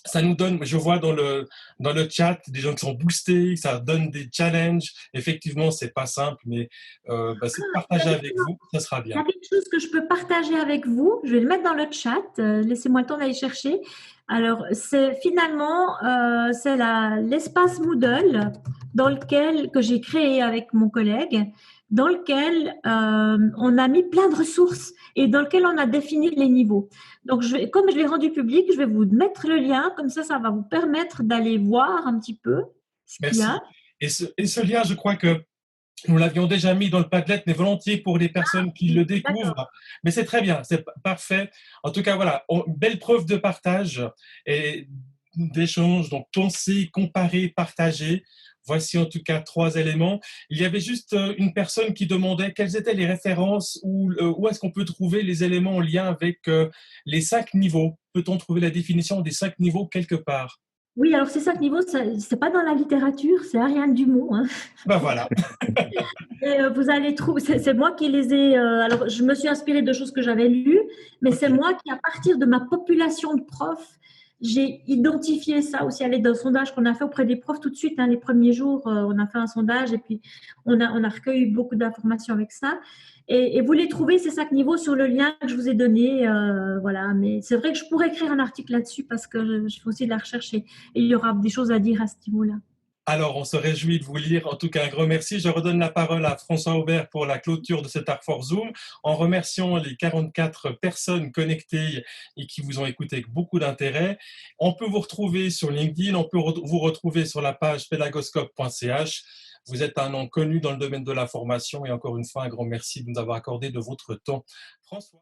Ça nous donne, je vois dans le chat des gens qui sont boostés, ça donne des challenges. Effectivement, c'est pas simple, mais c'est partagé avec vous, ça sera
Il y a
bien.
quelque chose que je peux partager avec vous. Je vais le mettre dans le chat. Laissez-moi le temps d'aller chercher. Alors, c'est finalement c'est l'espace Moodle que j'ai créé avec mon collègue, dans lequel on a mis plein de ressources et dans lequel on a défini les niveaux. Donc, comme je l'ai rendu public, je vais vous mettre le lien. Comme ça va vous permettre d'aller voir un petit peu ce qu'il y
Merci.
a.
Et ce lien, je crois que nous l'avions déjà mis dans le Padlet, mais volontiers pour les personnes qui le
D'accord.
découvrent. Mais c'est très bien, c'est parfait. En tout cas, voilà, belle preuve de partage et d'échange. Donc, penser, comparer, partager. Voici en tout cas 3 éléments. Il y avait juste une personne qui demandait quelles étaient les références ou où est-ce qu'on peut trouver les éléments en lien avec les 5 niveaux. Peut-on trouver la définition des 5 niveaux quelque part?
Oui, alors ces 5 niveaux, c'est pas dans la littérature, c'est Ariane Dumont, hein.
Ben voilà.
Et vous allez trouver, c'est moi qui les ai. Alors, je me suis inspirée de choses que j'avais lues, mais c'est
Okay.
moi qui, à partir de ma population de profs, j'ai identifié ça aussi à l'aide d'un sondage qu'on a fait auprès des profs tout de suite, hein, les premiers jours. On a fait un sondage et puis on a recueilli beaucoup d'informations avec ça. Et vous les trouvez, ces 5 niveaux, sur le lien que je vous ai donné. Voilà. Mais c'est vrai que je pourrais écrire un article là-dessus parce que je fais aussi de la recherche et il y aura des choses à dire à ce niveau-là.
Alors, on se réjouit de vous lire. En tout cas, un grand merci. Je redonne la parole à François Aubert pour la clôture de cet Art for Zoom, en remerciant les 44 personnes connectées et qui vous ont écouté avec beaucoup d'intérêt. On peut vous retrouver sur LinkedIn, on peut vous retrouver sur la page pédagoscope.ch. Vous êtes un nom connu dans le domaine de la formation et encore une fois, un grand merci de nous avoir accordé de votre temps. François.